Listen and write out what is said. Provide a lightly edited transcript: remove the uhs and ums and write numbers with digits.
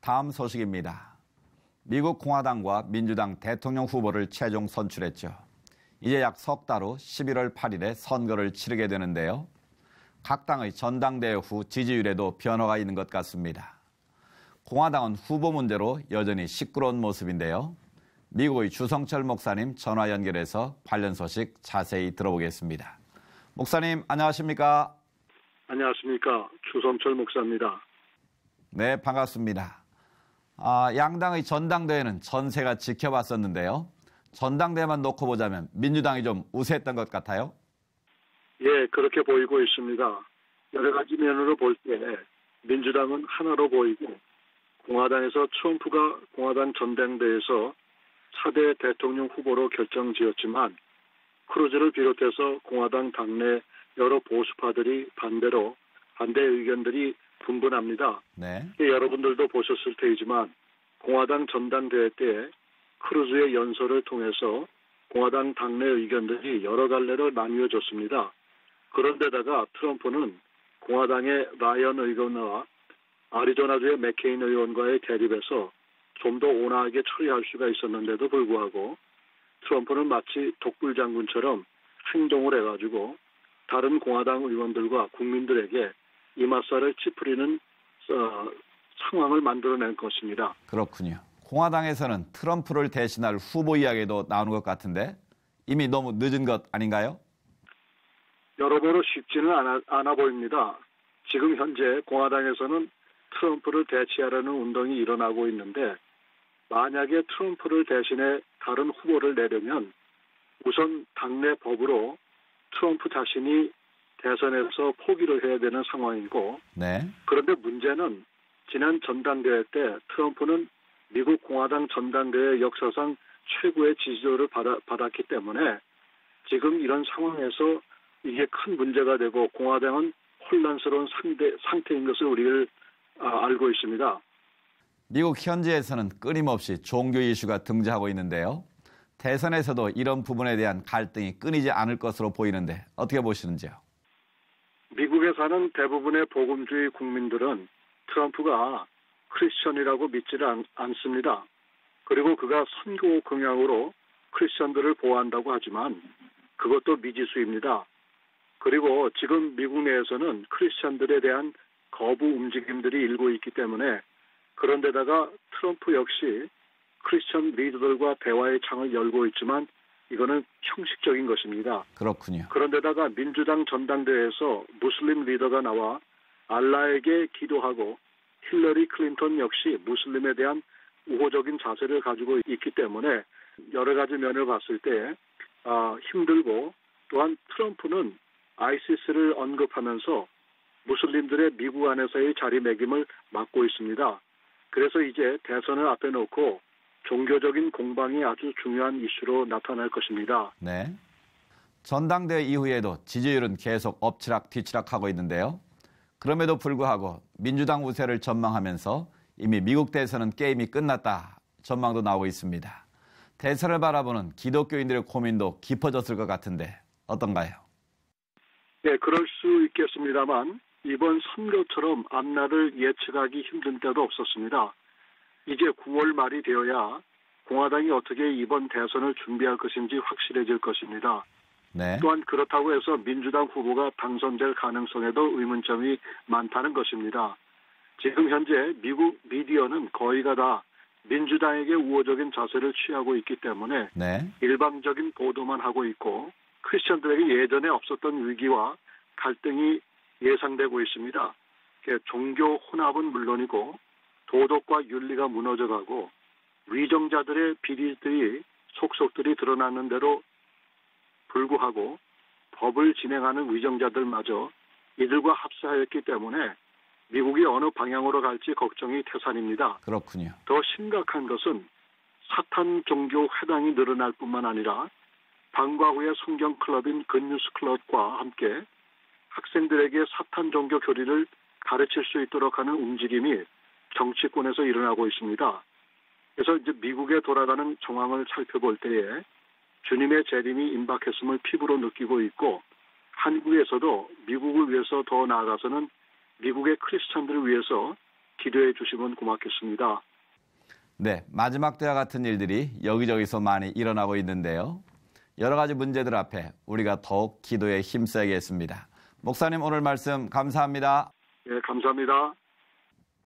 다음 소식입니다. 미국 공화당과 민주당 대통령 후보를 최종 선출했죠. 이제 약 석 달 후 11월 8일에 선거를 치르게 되는데요. 각 당의 전당대회 후 지지율에도 변화가 있는 것 같습니다. 공화당은 후보 문제로 여전히 시끄러운 모습인데요. 미국의 주성철 목사님 전화 연결해서 관련 소식 자세히 들어보겠습니다. 목사님 안녕하십니까? 안녕하십니까. 주성철 목사입니다. 네, 반갑습니다. 양당의 전당대회는 전세가 지켜봤었는데요. 전당대회만 놓고 보자면 민주당이 좀 우세했던 것 같아요. 예, 그렇게 보이고 있습니다. 여러 가지 면으로 볼 때 민주당은 하나로 보이고 공화당에서 트럼프가 공화당 전당대회에서 차대 대통령 후보로 결정지었지만 크루즈를 비롯해서 공화당 당내 여러 보수파들이 반대 의견들이 분분합니다. 네. 여러분들도 보셨을 테이지만 공화당 전당대회 때 크루즈의 연설을 통해서 공화당 당내 의견들이 여러 갈래로 나뉘어졌습니다. 그런데다가 트럼프는 공화당의 라이언 의원과 아리조나주의 맥케인 의원과의 대립에서 좀 더 온화하게 처리할 수가 있었는데도 불구하고 트럼프는 마치 독불장군처럼 행동을 해가지고 다른 공화당 의원들과 국민들에게 이맛살을 찌푸리는 상황을 만들어낸 것입니다. 그렇군요. 공화당에서는 트럼프를 대신할 후보 이야기도 나오는 것 같은데 이미 너무 늦은 것 아닌가요? 여러모로 쉽지는 않아 보입니다. 지금 현재 공화당에서는 트럼프를 대체하려는 운동이 일어나고 있는데 만약에 트럼프를 대신해 다른 후보를 내려면 우선 당내 법으로 트럼프 자신이 대선에서 포기를 해야 되는 상황이고 네. 그런데 문제는 지난 전당대회 때 트럼프는 미국 공화당 전당대회 역사상 최고의 지지도를 받았기 때문에 지금 이런 상황에서 이게 큰 문제가 되고 공화당은 혼란스러운 상태인 것을 우리를 알고 있습니다. 미국 현지에서는 끊임없이 종교 이슈가 등장하고 있는데요. 대선에서도 이런 부분에 대한 갈등이 끊이지 않을 것으로 보이는데 어떻게 보시는지요? 미국에 사는 대부분의 복음주의 국민들은 트럼프가 크리스천이라고 믿지를 않습니다. 그리고 그가 선거 공약으로 크리스천들을 보호한다고 하지만 그것도 미지수입니다. 그리고 지금 미국 내에서는 크리스천들에 대한 거부 움직임들이 일고 있기 때문에 그런데다가 트럼프 역시 크리스천 리더들과 대화의 창을 열고 있지만 이거는 형식적인 것입니다. 그렇군요. 그런데다가 민주당 전당대회에서 무슬림 리더가 나와 알라에게 기도하고 힐러리 클린턴 역시 무슬림에 대한 우호적인 자세를 가지고 있기 때문에 여러 가지 면을 봤을 때 힘들고 또한 트럼프는 아이시스를 언급하면서 무슬림들의 미국 안에서의 자리매김을 막고 있습니다. 그래서 이제 대선을 앞에 놓고 종교적인 공방이 아주 중요한 이슈로 나타날 것입니다. 네. 전당대회 이후에도 지지율은 계속 엎치락 뒤치락하고 있는데요. 그럼에도 불구하고 민주당 우세를 전망하면서 이미 미국 대선은 게임이 끝났다 전망도 나오고 있습니다. 대선을 바라보는 기독교인들의 고민도 깊어졌을 것 같은데 어떤가요? 네, 그럴 수 있겠습니다만 이번 선거처럼 앞날을 예측하기 힘든 때도 없었습니다. 이제 9월 말이 되어야 공화당이 어떻게 이번 대선을 준비할 것인지 확실해질 것입니다. 네. 또한 그렇다고 해서 민주당 후보가 당선될 가능성에도 의문점이 많다는 것입니다. 지금 현재 미국 미디어는 거의가 다 민주당에게 우호적인 자세를 취하고 있기 때문에 네. 일방적인 보도만 하고 있고 크리스천들에게 예전에 없었던 위기와 갈등이 예상되고 있습니다. 종교 혼합은 물론이고 도덕과 윤리가 무너져가고 위정자들의 비리들이 속속들이 드러나는 대로 불구하고 법을 진행하는 위정자들마저 이들과 합사하였기 때문에 미국이 어느 방향으로 갈지 걱정이 태산입니다. 그렇군요. 더 심각한 것은 사탄 종교 회당이 늘어날 뿐만 아니라 방과 후의 성경 클럽인 굿뉴스 클럽과 함께 학생들에게 사탄 종교 교리를 가르칠 수 있도록 하는 움직임이 정치권에서 일어나고 있습니다. 그래서 이제 미국에 돌아가는 정황을 살펴볼 때에 주님의 재림이 임박했음을 피부로 느끼고 있고 한국에서도 미국을 위해서 더 나아가서는 미국의 크리스찬들을 위해서 기도해 주시면 고맙겠습니다. 네, 마지막 때와 같은 일들이 여기저기서 많이 일어나고 있는데요. 여러 가지 문제들 앞에 우리가 더욱 기도에 힘써야겠습니다. 목사님 오늘 말씀 감사합니다. 네, 감사합니다.